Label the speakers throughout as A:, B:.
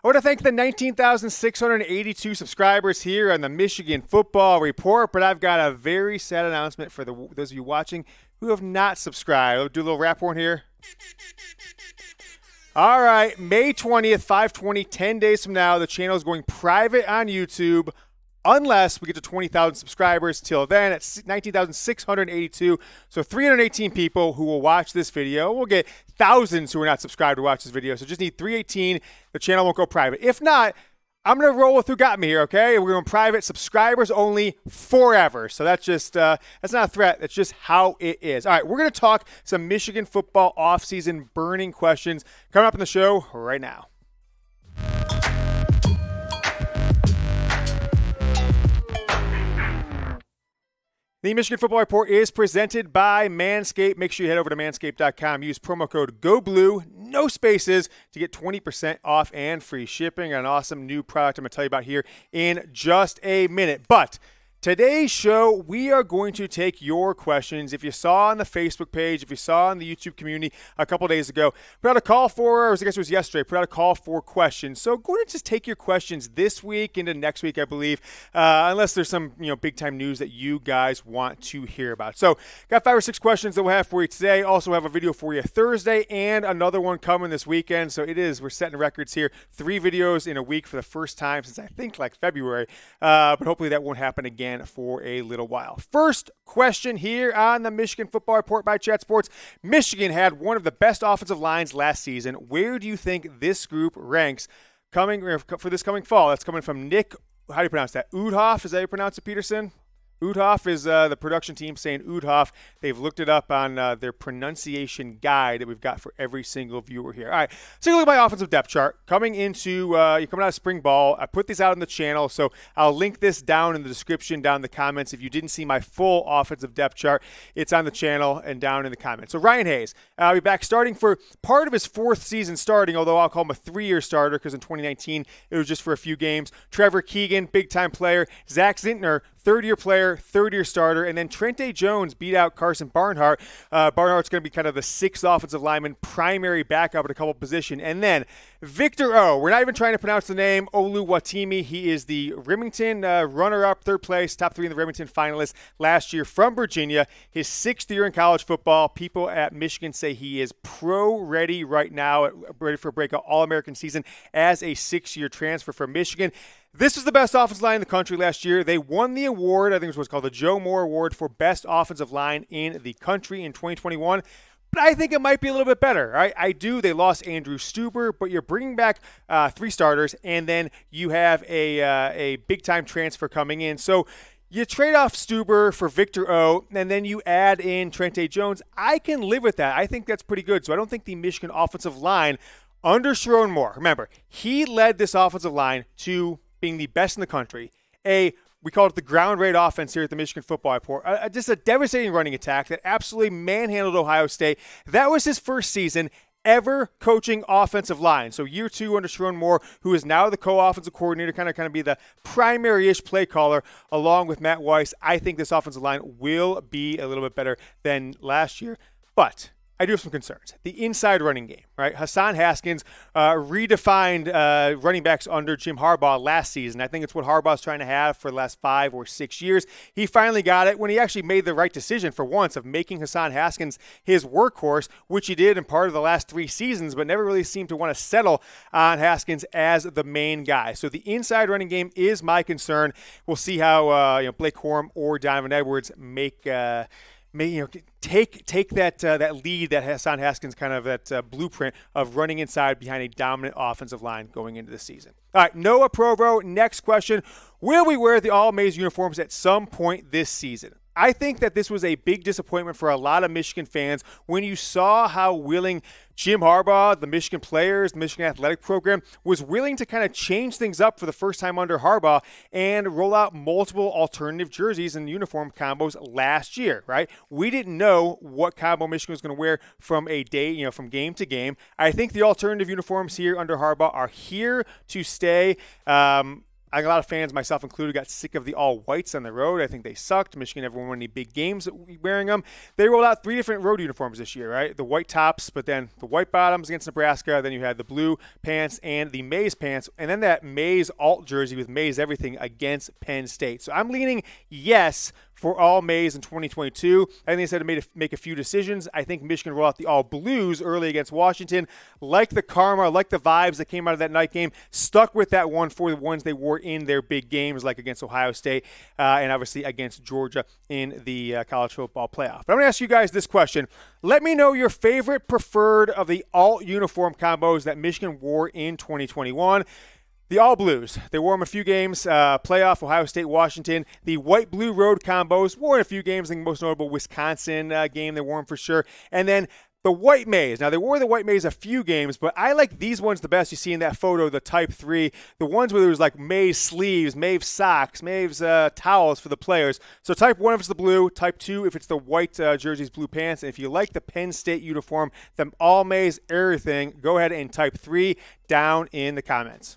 A: I want to thank the 19,682 subscribers here on the Michigan Football Report, but I've got a very sad announcement for those of you watching who have not subscribed. I'll do a little rap horn here. All right, May 20th, 5/20, 10 days from now, the channel is going private on YouTube unless we get to 20,000 subscribers. Till then, it's 19,682. So 318 people who will watch this video. We'll get thousands who are not subscribed to watch this video. So just need 318. The channel won't go private. If not, I'm going to roll with who got me here, okay? We're going private, subscribers only forever. So that's just, that's not a threat. That's just how it is. All right, we're going to talk some Michigan football offseason burning questions coming up in the show right now. The Michigan Football Report is presented by Manscaped. Make sure you head over to manscaped.com. Use promo code GOBLUE, no spaces, to get 20% off and free shipping. An awesome new product I'm going to tell you about here in just a minute. But today's show, we are going to take your questions. If you saw on the Facebook page, if you saw on the YouTube community a couple days ago, put out a call for, or I guess it was yesterday, put out a call for questions. So go ahead and just take your questions this week into next week, I believe, unless there's some big time news that you guys want to hear about. So got 5 or 6 questions that we'll have for you today. Also have a video for you Thursday and another one coming this weekend. So we're setting records here. 3 videos in a week for the first time since I think like February. But hopefully that won't happen again for a little while. First question here on the Michigan Football Report by Chat Sports. Michigan had one of the best offensive lines last season. Where do you think this group ranks for this coming fall? That's coming from Nick. How do you pronounce that? Udhoff? Is that how you pronounce it, Peterson? Udhoff is the production team saying Udhoff. They've looked it up on their pronunciation guide that we've got for every single viewer here. All right, so take a look at my offensive depth chart. Coming out of spring ball, I put this out on the channel, so I'll link this down in the description, down in the comments. If you didn't see my full offensive depth chart, it's on the channel and down in the comments. So Ryan Hayes, I'll be back starting for part of his 4th season starting, although I'll call him a 3-year starter because in 2019 it was just for a few games. Trevor Keegan, big-time player. Zach Zintner, 3rd-year player, 3rd-year starter, and then Trente Jones beat out Carson Barnhart. Barnhart's going to be kind of the 6th offensive lineman, primary backup at a couple position. And then Victor O. We're not even trying to pronounce the name, Oluwatimi. He is the Remington runner-up, 3rd place, top 3 in the Remington finalists last year from Virginia. His 6th year in college football. People at Michigan say he is pro-ready right now, ready for a breakout All-American season as a 6-year transfer from Michigan. This was the best offensive line in the country last year. They won the award, I think it was what's called the Joe Moore Award for best offensive line in the country in 2021. But I think it might be a little bit better. Right? I do. They lost Andrew Stuber, but you're bringing back 3 starters, and then you have a big-time transfer coming in. So you trade off Stuber for Victor O, and then you add in Trente Jones. I can live with that. I think that's pretty good. So I don't think the Michigan offensive line under Sherrone Moore, remember, he led this offensive line to being the best in the country. We call it the ground rate offense here at the Michigan Football Report. Just a devastating running attack that absolutely manhandled Ohio State. That was his first season ever coaching offensive line. So year 2 under Sherrone Moore, who is now the co-offensive coordinator, kind of be the primary-ish play caller along with Matt Weiss. I think this offensive line will be a little bit better than last year. But I do have some concerns. The inside running game, right? Hassan Haskins redefined running backs under Jim Harbaugh last season. I think it's what Harbaugh's trying to have for the last 5 or 6 years. He finally got it when he actually made the right decision for once of making Hassan Haskins his workhorse, which he did in part of the last 3 seasons, but never really seemed to want to settle on Haskins as the main guy. So the inside running game is my concern. We'll see how Blake Corum or Donovan Edwards take that lead that Hassan Haskins that blueprint of running inside behind a dominant offensive line going into the season. All right, Noah Provo, next question. Will we wear the All-Maize uniforms at some point this season? I think that this was a big disappointment for a lot of Michigan fans when you saw how willing Jim Harbaugh, the Michigan players, the Michigan athletic program, was willing to kind of change things up for the first time under Harbaugh and roll out multiple alternative jerseys and uniform combos last year, right? We didn't know what combo Michigan was going to wear from a day, from game to game. I think the alternative uniforms here under Harbaugh are here to stay. I think a lot of fans, myself included, got sick of the all-whites on the road. I think they sucked. Michigan never won any big games wearing them. They rolled out 3 different road uniforms this year, right? The white tops, but then the white bottoms against Nebraska. Then you had the blue pants and the maize pants. And then that maize alt jersey with maize everything against Penn State. So I'm leaning yes for All-Maize in 2022. I think they said to make a few decisions. I think Michigan roll out the all-blues early against Washington. Like the karma, like the vibes that came out of that night game, stuck with that one for the ones they wore in their big games, like against Ohio State and obviously against Georgia in the college football playoff. But I'm going to ask you guys this question. Let me know your favorite preferred of the alt uniform combos that Michigan wore in 2021. The all-blues, they wore them a few games, playoff, Ohio State, Washington. The white-blue road combos, wore in a few games, I think most notable Wisconsin game, they wore them for sure. And then the white maize. Now, they wore the white maize a few games, but I like these ones the best. You see in that photo, the Type 3, the ones where there was like maize sleeves, maize socks, maize towels for the players. So Type 1 if it's the blue, Type 2 if it's the white jerseys, blue pants. And if you like the Penn State uniform, the all-maize everything, go ahead and Type 3 down in the comments.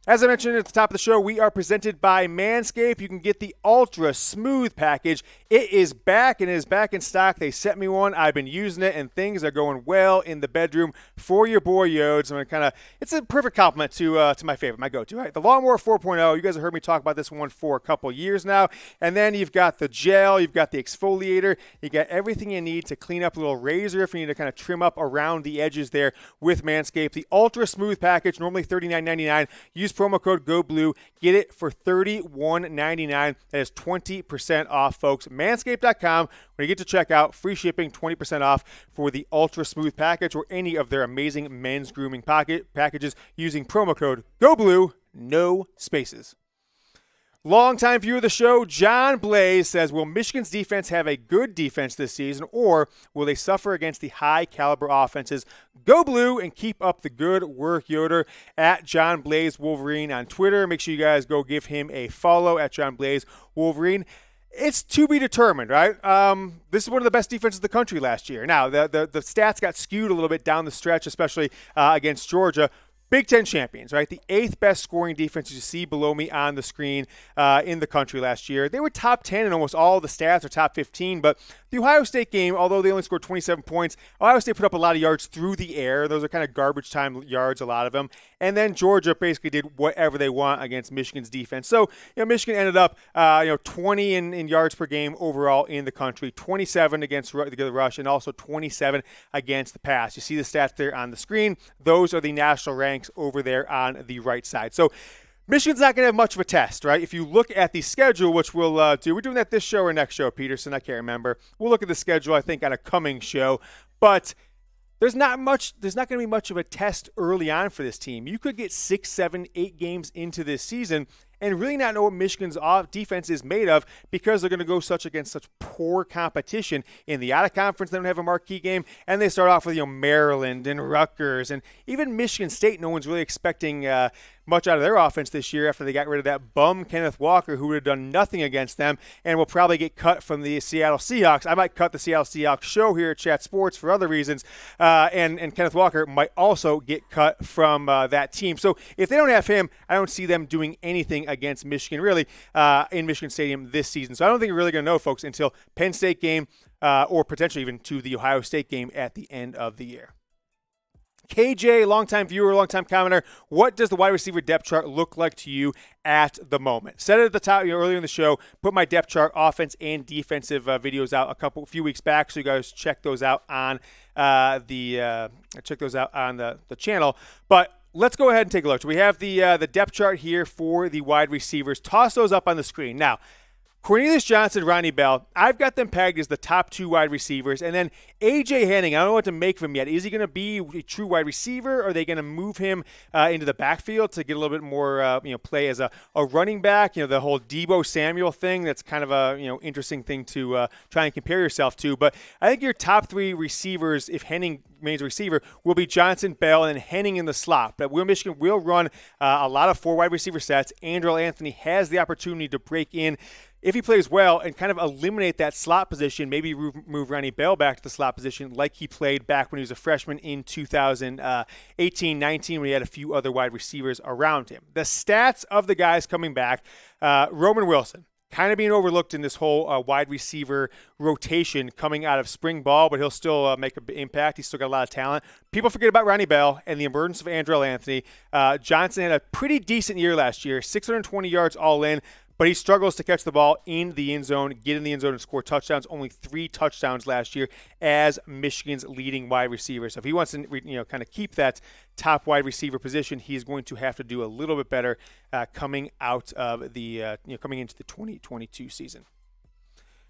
A: As I mentioned at the top of the show, we are presented by Manscaped. You can get the Ultra Smooth package. It is back, and it is back in stock. They sent me one. I've been using it, and things are going well in the bedroom for your boy Yodes. It's a perfect compliment to my favorite, my go-to. Right? The Lawnmower 4.0, you guys have heard me talk about this one for a couple years now. And then you've got the gel, you've got the exfoliator, you got everything you need to clean up a little razor if you need to kind of trim up around the edges there with Manscaped. The Ultra Smooth package, normally $39.99. Use promo code GOBLUE. Get it for $31.99. That is 20% off, folks. Manscaped.com. When you get to checkout, free shipping, 20% off for the Ultra Smooth package or any of their amazing men's grooming packages using promo code GOBLUE. No spaces. Longtime viewer of the show, John Blaze says, will Michigan's defense have a good defense this season, or will they suffer against the high-caliber offenses? Go Blue and keep up the good work, Yoder. At John Blaze Wolverine on Twitter. Make sure you guys go give him a follow at John Blaze Wolverine. It's to be determined, right? This is one of the best defenses in the country last year. Now, the stats got skewed a little bit down the stretch, especially against Georgia. Big Ten champions, right? The 8th best scoring defense you see below me on the screen in the country last year. They were top 10 in almost all the stats, or top 15, but the Ohio State game, although they only scored 27 points, Ohio State put up a lot of yards through the air. Those are kind of garbage time yards, a lot of them. And then Georgia basically did whatever they want against Michigan's defense. So, Michigan ended up, 20 in yards per game overall in the country, 27 against the rush, and also 27 against the pass. You see the stats there on the screen. Those are the national ranks over there on the right side. So Michigan's not going to have much of a test, right? If you look at the schedule, which we'll do, we're doing that this show or next show, Peterson, I can't remember. We'll look at the schedule, I think, on a coming show. But there's not going to be much of a test early on for this team. You could get 6, 7, 8 games into this season and really not know what Michigan's defense is made of, because they're going to go against such poor competition in the out-of-conference. They don't have a marquee game, and they start off with Maryland and Rutgers, and even Michigan State. No one's really expecting much out of their offense this year after they got rid of that bum Kenneth Walker, who would have done nothing against them and will probably get cut from the Seattle Seahawks. I might cut the Seattle Seahawks show here at Chat Sports for other reasons, and Kenneth Walker might also get cut from that team. So if they don't have him, I don't see them doing anything against Michigan, really, in Michigan Stadium this season. So I don't think we're really going to know, folks, until Penn State game or potentially even to the Ohio State game at the end of the year. KJ, longtime viewer, longtime commenter, what does the wide receiver depth chart look like to you at the moment? Said it at the top earlier in the show, put my depth chart, offense and defensive videos out a few weeks back, so you guys check those out on the channel. But let's go ahead and take a look. So we have the depth chart here for the wide receivers. Toss those up on the screen. Now, Cornelius Johnson, Ronnie Bell, I've got them pegged as the top 2 wide receivers. And then A.J. Henning, I don't know what to make of him yet. Is he going to be a true wide receiver, or are they going to move him into the backfield to get a little bit more play as a running back? The whole Deebo Samuel thing, that's kind of a interesting thing to try and compare yourself to. But I think your top 3 receivers, if Henning remains a receiver, will be Johnson, Bell, and Henning in the slot. But Michigan will run a lot of 4 wide receiver sets. Andrel Anthony has the opportunity to break in. if he plays well and kind of eliminate that slot position, maybe move Ronnie Bell back to the slot position like he played back when he was a freshman in 2018-19 when he had a few other wide receivers around him. The stats of the guys coming back, Roman Wilson, kind of being overlooked in this whole wide receiver rotation coming out of spring ball, but he'll still make an impact. He's still got a lot of talent. People forget about Ronnie Bell and the emergence of Andrel Anthony. Johnson had a pretty decent year last year, 620 yards all in, but he struggles to catch the ball in the end zone, get in the end zone and score touchdowns. Only 3 touchdowns last year as Michigan's leading wide receiver. So if he wants to, kind of keep that top wide receiver position, he's going to have to do a little bit better coming out of the coming into the 2022 season.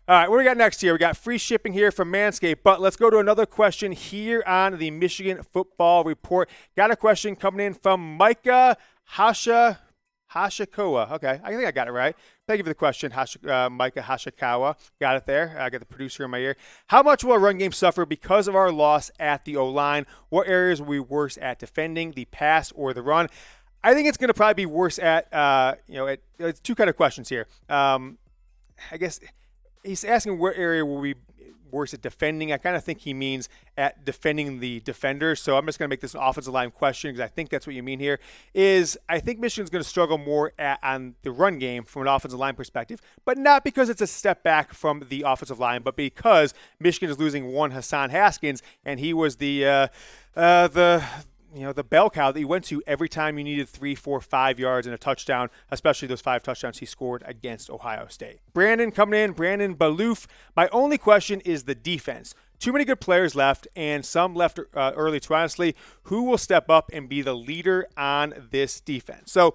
A: All right, what do we got next here? We got free shipping here from Manscaped, but let's go to another question here on the Michigan Football Report. Got a question coming in from Micah Hashikoa. Okay, I think I got it right. Thank you for the question, Micah Hashikawa. Got it there. I got the producer in my ear. How much will our run game suffer because of our loss at the O-line? What areas will be worse at defending, the pass or the run? I think it's going to probably be worse at, it's 2 kind of questions here. I guess he's asking what area will we worse at defending. I kind of think he means at defending the defender. So I'm just going to make this an offensive line question because I think that's what you mean here. I think Michigan's going to struggle more on the run game from an offensive line perspective, but not because it's a step back from the offensive line, but because Michigan is losing one Hassan Haskins, and he was the bell cow that you went to every time you needed 3, 4, 5 yards and a touchdown, especially those 5 touchdowns he scored against Ohio State. Brandon coming in, Brandon Baloof. My only question is the defense. Too many good players left, and some left early too, honestly. Who will step up and be the leader on this defense? So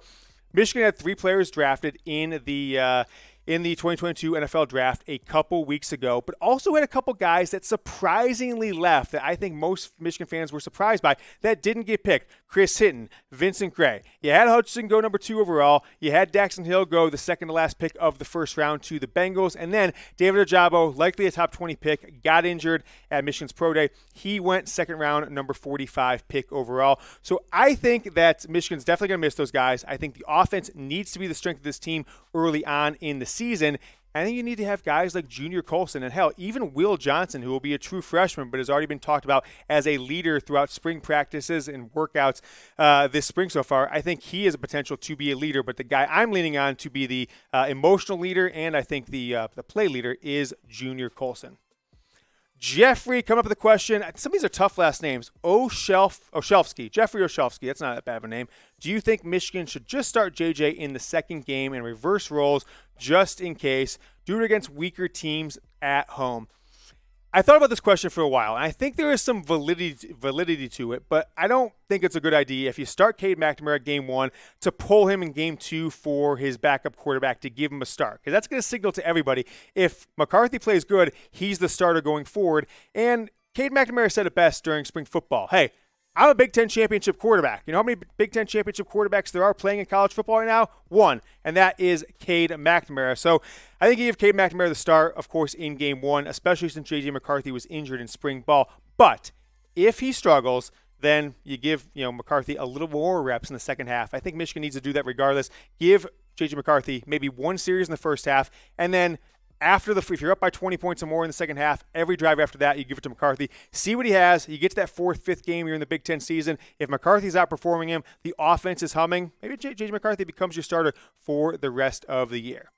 A: Michigan had 3 players drafted in the 2022 NFL Draft a couple weeks ago, but also had a couple guys that surprisingly left that I think most Michigan fans were surprised by that didn't get picked. Chris Hinton, Vincent Gray. You had Hutchinson go number 2 overall. You had Daxton Hill go the second to last pick of the first round to the Bengals. And then David Ojabo, likely a top 20 pick, got injured at Michigan's Pro Day. He went second round, number 45 pick overall. So I think that Michigan's definitely going to miss those guys. I think the offense needs to be the strength of this team early on in the season. I think you need to have guys like Junior Colson and, hell, even Will Johnson, who will be a true freshman but has already been talked about as a leader throughout spring practices and workouts this spring so far. I think he has a potential to be a leader, but the guy I'm leaning on to be the emotional leader and I think the play leader is Junior Colson. Jeffrey, come up with a question. Some of these are tough last names. Oshelfsky. Jeffrey Oshelfsky. That's not that bad of a name. Do you think Michigan should just start JJ in the second game and reverse roles just in case? Do it against weaker teams at home. I thought about this question for a while, and I think there is some validity to it, but I don't think it's a good idea if you start Cade McNamara game 1 to pull him in game 2 for his backup quarterback to give him a start. Because that's going to signal to everybody if McCarthy plays good, he's the starter going forward. And Cade McNamara said it best during spring football. Hey, I'm a Big Ten championship quarterback. You know how many Big Ten championship quarterbacks there are playing in college football right now? 1, and that is Cade McNamara. So I think you give Cade McNamara the start, of course, in game 1, especially since J.J. McCarthy was injured in spring ball. But if he struggles, then you give McCarthy a little more reps in the second half. I think Michigan needs to do that regardless. Give J.J. McCarthy maybe 1 series in the first half, and then if you're up by 20 points or more in the second half, every drive after that, you give it to McCarthy. See what he has. You get to that 4th, 5th game here in the Big Ten season. If McCarthy's outperforming him, the offense is humming, maybe J.J. McCarthy becomes your starter for the rest of the year.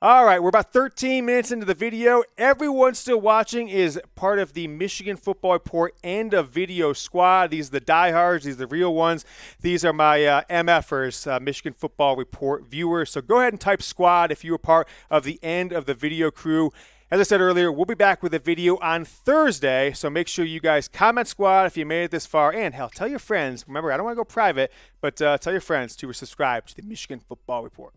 A: All right, we're about 13 minutes into the video. Everyone still watching is part of the Michigan Football Report end of video squad. These are the diehards. These are the real ones. These are my MFers, Michigan Football Report viewers. So go ahead and type squad if you were part of the end of the video crew. As I said earlier, we'll be back with a video on Thursday, so make sure you guys comment squad if you made it this far. And, hell, tell your friends. Remember, I don't want to go private, but tell your friends to subscribe to the Michigan Football Report.